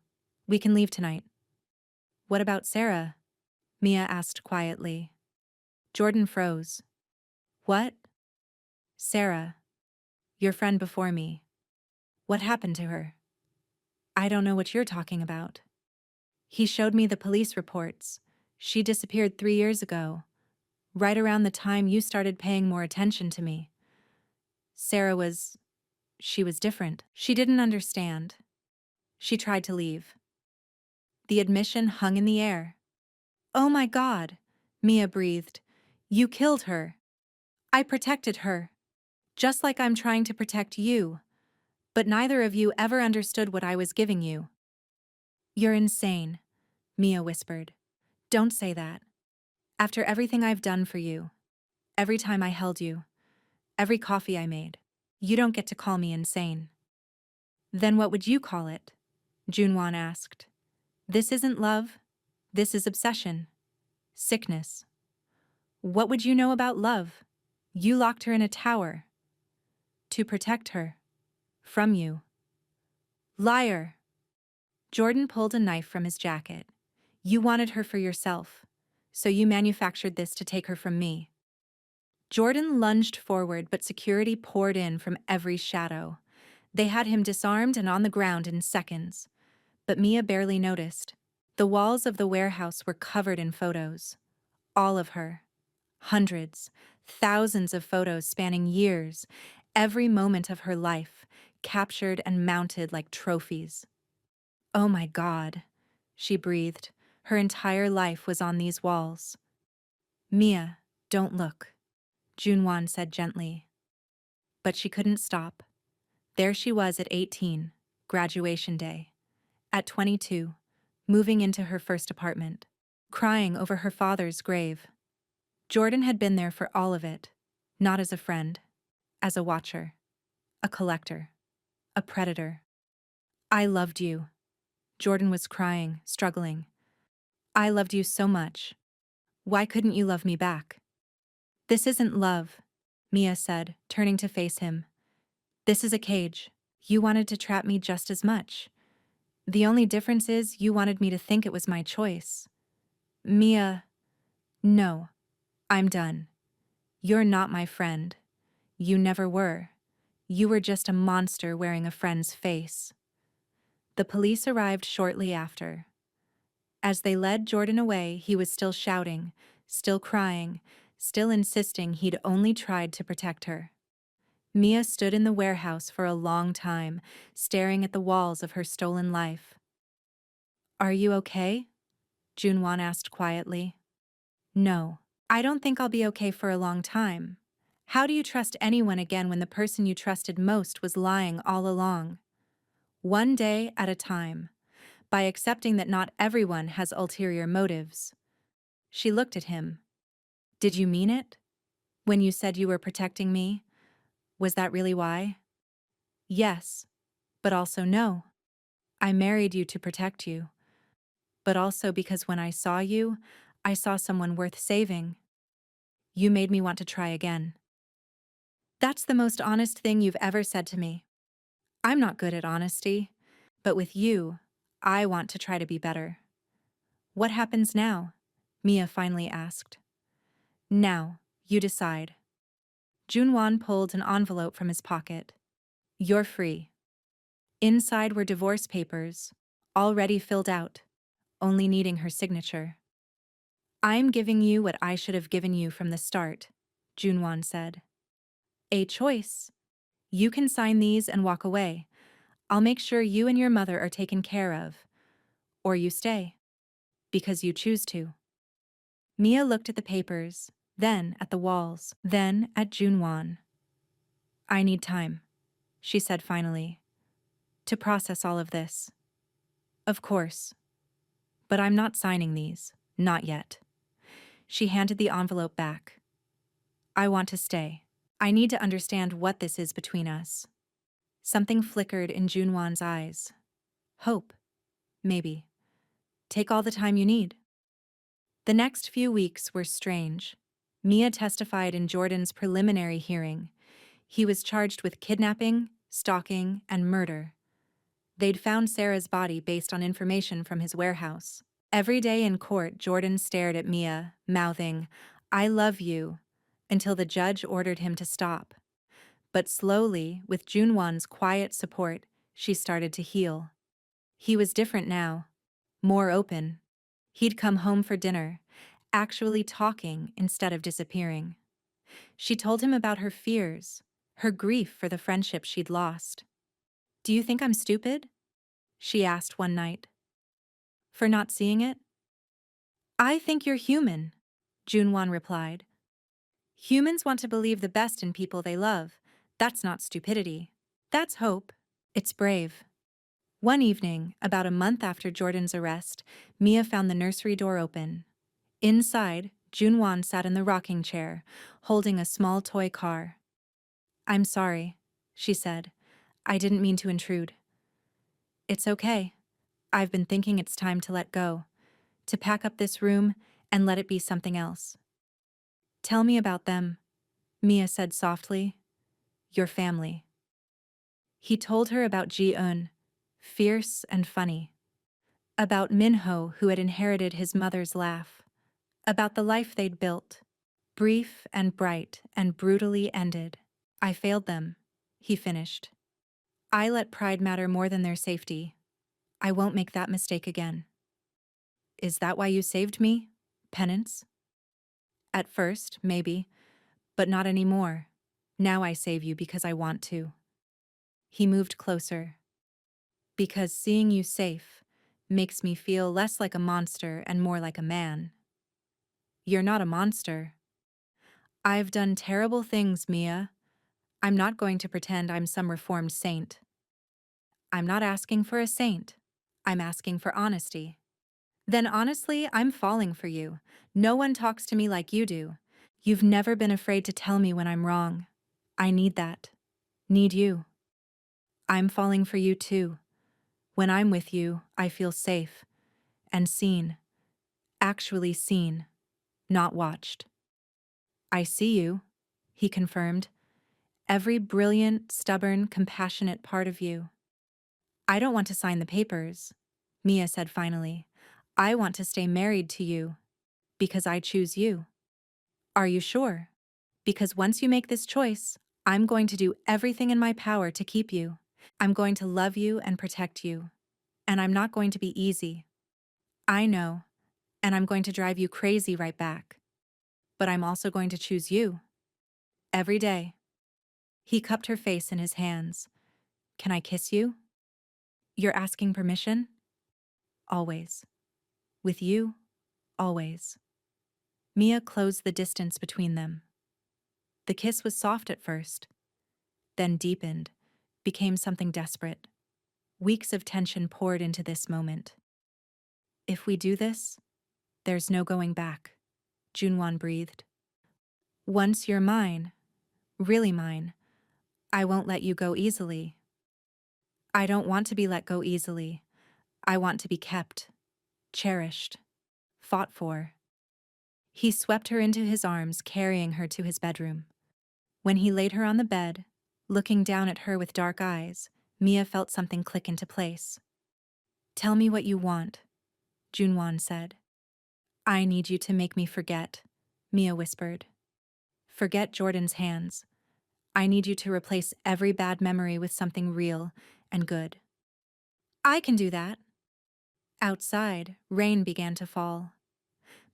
We can leave tonight. What about Sarah? Mia asked quietly. Jordan froze. What? Sarah. Your friend before me. What happened to her? I don't know what you're talking about. He showed me the police reports. She disappeared 3 years ago, right around the time you started paying more attention to me. She was different. She didn't understand. She tried to leave. The admission hung in the air. Oh my God, Mia breathed. You killed her. I protected her. Just like I'm trying to protect you. But neither of you ever understood what I was giving you. You're insane, Mia whispered. Don't say that. After everything I've done for you, every time I held you, every coffee I made, you don't get to call me insane. Then what would you call it? Junwan asked. This isn't love. This is obsession. Sickness. What would you know about love? You locked her in a tower. To protect her. From you. Liar. Jordan pulled a knife from his jacket. You wanted her for yourself, so you manufactured this to take her from me. Jordan lunged forward, but security poured in from every shadow. They had him disarmed and on the ground in seconds. But Mia barely noticed. The walls of the warehouse were covered in photos. All of her. Hundreds, thousands of photos spanning years, every moment of her life, captured and mounted like trophies. Oh my God, she breathed. Her entire life was on these walls. Mia, don't look, Junwan said gently. But she couldn't stop. There she was at 18, graduation day. At 22, moving into her first apartment, crying over her father's grave. Jordan had been there for all of it, not as a friend, as a watcher, a collector, a predator. I loved you. Jordan was crying, struggling. I loved you so much. Why couldn't you love me back? This isn't love, Mia said, turning to face him. This is a cage. You wanted to trap me just as much. The only difference is you wanted me to think it was my choice. Mia, no, I'm done. You're not my friend. You never were. You were just a monster wearing a friend's face. The police arrived shortly after. As they led Jordan away, he was still shouting, still crying, still insisting he'd only tried to protect her. Mia stood in the warehouse for a long time, staring at the walls of her stolen life. Are you okay? Junwan asked quietly. No, I don't think I'll be okay for a long time. How do you trust anyone again when the person you trusted most was lying all along? One day at a time, by accepting that not everyone has ulterior motives. She looked at him. Did you mean it? When you said you were protecting me, was that really why? Yes, but also no. I married you to protect you, but also because when I saw you, I saw someone worth saving. You made me want to try again. That's the most honest thing you've ever said to me. I'm not good at honesty, but with you, I want to try to be better. What happens now? Mia finally asked. Now, you decide. Junwan pulled an envelope from his pocket. You're free. Inside were divorce papers, already filled out, only needing her signature. I'm giving you what I should have given you from the start, Junwan said. A choice. You can sign these and walk away. I'll make sure you and your mother are taken care of. Or you stay. Because you choose to. Mia looked at the papers, then at the walls, then at Junwan. I need time, she said finally, to process all of this. Of course. But I'm not signing these, not yet. She handed the envelope back. I want to stay. I need to understand what this is between us. Something flickered in Junwan's eyes. Hope. Maybe. Take all the time you need. The next few weeks were strange. Mia testified in Jordan's preliminary hearing. He was charged with kidnapping, stalking, and murder. They'd found Sarah's body based on information from his warehouse. Every day in court, Jordan stared at Mia, mouthing, I love you, until the judge ordered him to stop. But slowly, with Junwan's quiet support, she started to heal. He was different now, more open. He'd come home for dinner, actually talking instead of disappearing. She told him about her fears, her grief for the friendship she'd lost. Do you think I'm stupid? She asked one night. For not seeing it? I think you're human, Junwan replied. Humans want to believe the best in people they love. That's not stupidity. That's hope. It's brave. One evening, about a month after Jordan's arrest, Mia found the nursery door open. Inside, Junwan sat in the rocking chair, holding a small toy car. I'm sorry, she said. I didn't mean to intrude. It's okay. I've been thinking it's time to let go, to pack up this room and let it be something else. Tell me about them, Mia said softly. Your family. He told her about Ji-eun, fierce and funny. About Minho, who had inherited his mother's laugh. About the life they'd built. Brief and bright and brutally ended. I failed them, he finished. I let pride matter more than their safety. I won't make that mistake again. Is that why you saved me? Penance? At first, maybe, but not anymore. Now I save you because I want to. He moved closer. Because seeing you safe makes me feel less like a monster and more like a man. You're not a monster. I've done terrible things, Mia. I'm not going to pretend I'm some reformed saint. I'm not asking for a saint. I'm asking for honesty. Then honestly, I'm falling for you. No one talks to me like you do. You've never been afraid to tell me when I'm wrong. I need that. Need you. I'm falling for you too. When I'm with you, I feel safe and seen. Actually seen, not watched. I see you, he confirmed. Every brilliant, stubborn, compassionate part of you. I don't want to sign the papers, Mia said finally. I want to stay married to you, because I choose you. Are you sure? Because once you make this choice, I'm going to do everything in my power to keep you. I'm going to love you and protect you. And I'm not going to be easy. I know, and I'm going to drive you crazy right back. But I'm also going to choose you. Every day. He cupped her face in his hands. Can I kiss you? You're asking permission? Always. With you, always. Mia closed the distance between them. The kiss was soft at first, then deepened, became something desperate. Weeks of tension poured into this moment. If we do this, there's no going back, Junwan breathed. Once you're mine, really mine, I won't let you go easily. I don't want to be let go easily. I want to be kept, cherished, fought for. He swept her into his arms, carrying her to his bedroom. When he laid her on the bed, looking down at her with dark eyes, Mia felt something click into place. "Tell me what you want," Junwan said. "I need you to make me forget," Mia whispered. "Forget Jordan's hands. I need you to replace every bad memory with something real and good." "I can do that." Outside, rain began to fall.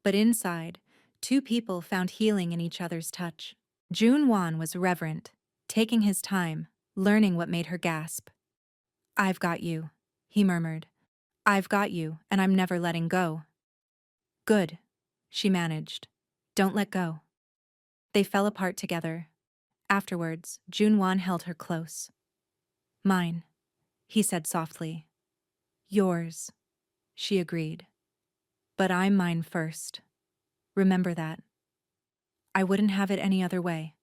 But inside, two people found healing in each other's touch. Junwan was reverent, taking his time, learning what made her gasp. "I've got you," he murmured. "I've got you, and I'm never letting go." "Good," she managed. "Don't let go." They fell apart together. Afterwards, Junwan held her close. "Mine," he said softly. "Yours," she agreed. "But I'm mine first. Remember that. I wouldn't have it any other way."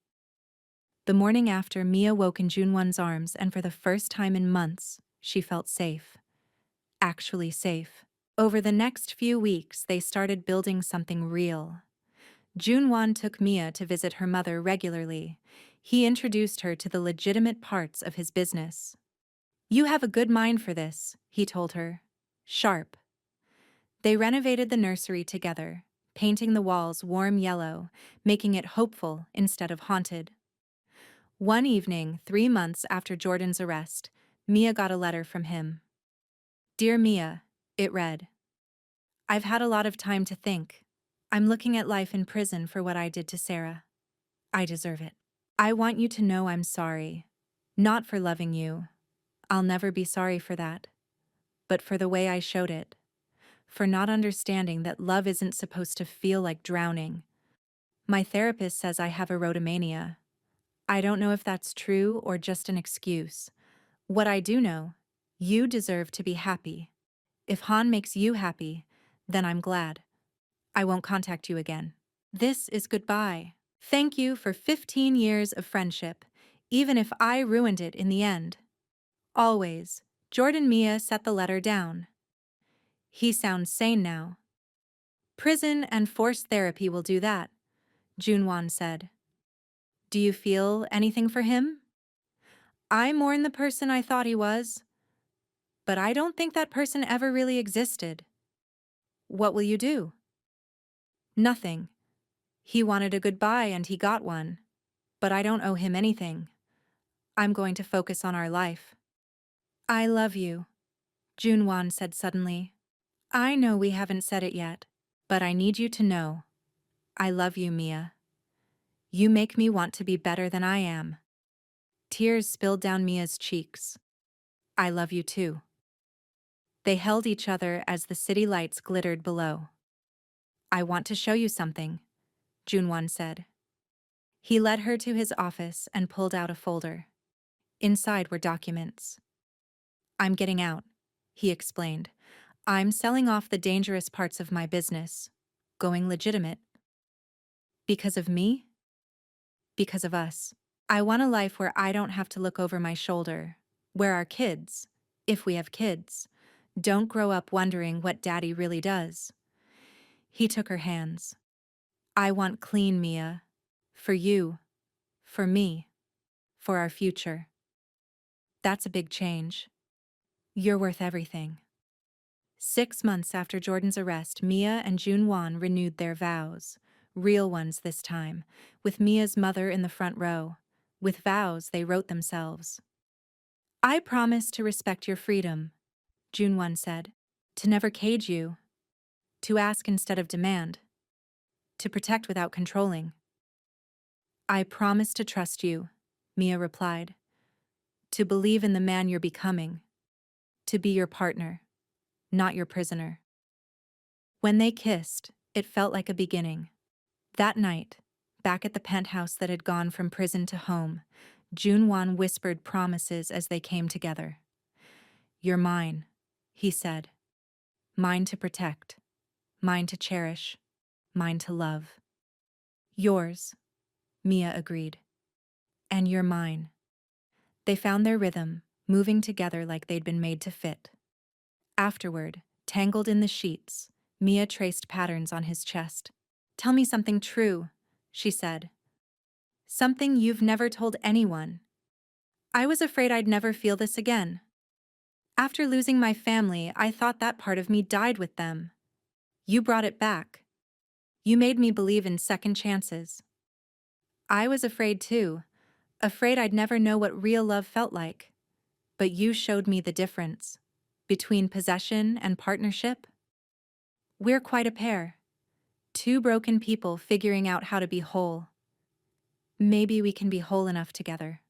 The morning after, Mia woke in Junwan's arms, and for the first time in months, she felt safe. Actually safe. Over the next few weeks, they started building something real. Junwan took Mia to visit her mother regularly. He introduced her to the legitimate parts of his business. "You have a good mind for this," he told her. "Sharp." They renovated the nursery together, painting the walls warm yellow, making it hopeful instead of haunted. One evening, 3 months after Jordan's arrest, Mia got a letter from him. "Dear Mia," it read, "I've had a lot of time to think. I'm looking at life in prison for what I did to Sarah. I deserve it. I want you to know I'm sorry. Not for loving you. I'll never be sorry for that. But for the way I showed it. For not understanding that love isn't supposed to feel like drowning. My therapist says I have erotomania. I don't know if that's true or just an excuse. What I do know, you deserve to be happy. If Han makes you happy, then I'm glad. I won't contact you again. This is goodbye. Thank you for 15 years of friendship, even if I ruined it in the end. Always." Jordan. Mia set the letter down. "He sounds sane now." "Prison and forced therapy will do that," Junwan said. "Do you feel anything for him?" "I mourn the person I thought he was. But I don't think that person ever really existed." "What will you do?" "Nothing. He wanted a goodbye and he got one. But I don't owe him anything. I'm going to focus on our life." "I love you," Junwan said suddenly. "I know we haven't said it yet, but I need you to know. I love you, Mia. You make me want to be better than I am." Tears spilled down Mia's cheeks. "I love you too." They held each other as the city lights glittered below. "I want to show you something," Junwan said. He led her to his office and pulled out a folder. Inside were documents. "I'm getting out," he explained. "I'm selling off the dangerous parts of my business. Going legitimate." "Because of me?" "Because of us. I want a life where I don't have to look over my shoulder. Where our kids, if we have kids, don't grow up wondering what Daddy really does." He took her hands. "I want clean, Mia. For you. For me. For our future." "That's a big change. You're worth everything." 6 months after Jordan's arrest, Mia and Junwan renewed their vows. Real ones this time, with Mia's mother in the front row. With vows they wrote themselves. "I promise to respect your freedom," Junwan said. "To never cage you. To ask instead of demand. To protect without controlling." "I promise to trust you," Mia replied. "To believe in the man you're becoming. To be your partner, not your prisoner." When they kissed, it felt like a beginning. That night, back at the penthouse that had gone from prison to home, Junwan whispered promises as they came together. "You're mine," he said. "Mine to protect. Mine to cherish. Mine to love." "Yours," Mia agreed. "And you're mine." They found their rhythm, moving together like they'd been made to fit. Afterward, tangled in the sheets, Mia traced patterns on his chest. Tell me something true, she said. Something you've never told anyone. I was afraid I'd never feel this again. After losing my family, I thought that part of me died with them. You brought it back. You made me believe in second chances. I was afraid too, afraid I'd never know what real love felt like. But you showed me the difference between possession and partnership. We're quite a pair. Two broken people figuring out how to be whole. Maybe we can be whole enough together.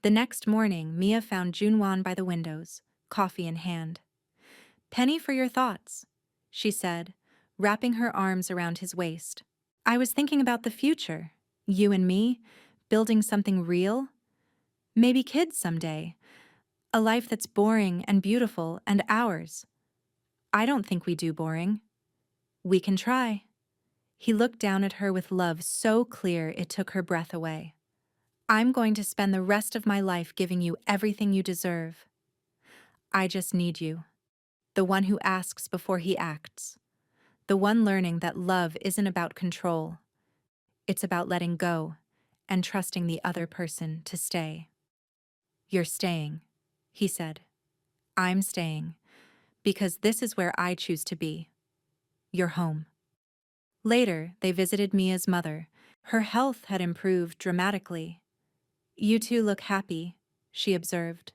The next morning, Mia found Junwan by the windows, coffee in hand. Penny for your thoughts, she said, wrapping her arms around his waist. I was thinking about the future. You and me, building something real. Maybe kids someday. A life that's boring and beautiful and ours. I don't think we do boring. We can try. He looked down at her with love so clear it took her breath away. I'm going to spend the rest of my life giving you everything you deserve. I just need you. The one who asks before he acts. The one learning that love isn't about control. It's about letting go and trusting the other person to stay. You're staying, he said. I'm staying, because this is where I choose to be. Your home. Later, they visited Mia's mother. Her health had improved dramatically. You two look happy, she observed.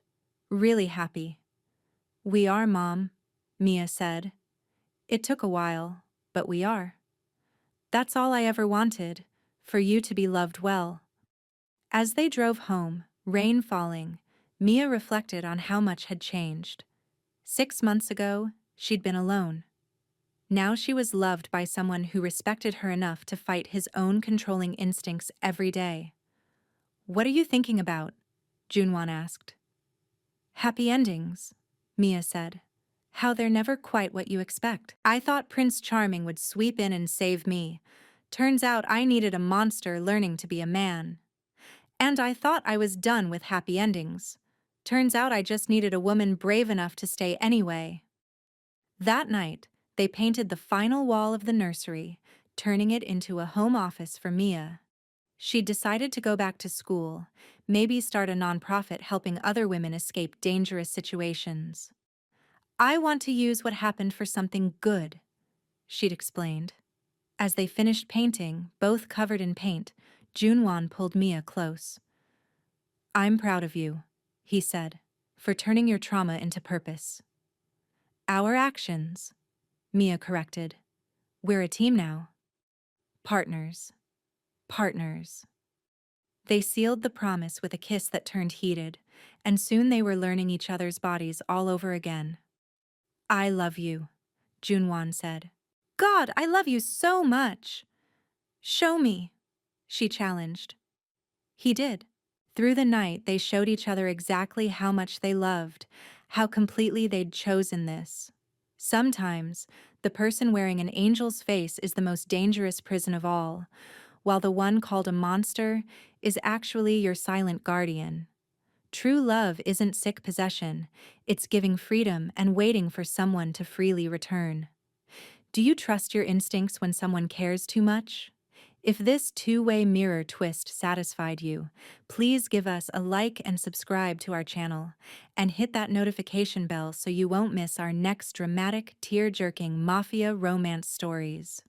Really happy. We are, Mom, Mia said. It took a while, but we are. That's all I ever wanted, for you to be loved well. As they drove home, rain falling, Mia reflected on how much had changed. 6 months ago, she'd been alone. Now she was loved by someone who respected her enough to fight his own controlling instincts every day. What are you thinking about? Junwan asked. Happy endings, Mia said. How they're never quite what you expect. I thought Prince Charming would sweep in and save me. Turns out I needed a monster learning to be a man. And I thought I was done with happy endings. Turns out I just needed a woman brave enough to stay anyway. That night, they painted the final wall of the nursery, turning it into a home office for Mia. She'd decided to go back to school, maybe start a nonprofit helping other women escape dangerous situations. I want to use what happened for something good, she'd explained. As they finished painting, both covered in paint, Junwan pulled Mia close. I'm proud of you, he said, for turning your trauma into purpose. Our actions, Mia corrected. We're a team now. Partners. Partners. They sealed the promise with a kiss that turned heated, and soon they were learning each other's bodies all over again. I love you, Junwan said. God, I love you so much. Show me, she challenged. He did. Through the night, they showed each other exactly how much they loved, how completely they'd chosen this. Sometimes, the person wearing an angel's face is the most dangerous prison of all, while the one called a monster is actually your silent guardian. True love isn't sick possession, it's giving freedom and waiting for someone to freely return. Do you trust your instincts when someone cares too much? If this two-way mirror twist satisfied you, please give us a like and subscribe to our channel, and hit that notification bell so you won't miss our next dramatic, tear-jerking mafia romance stories.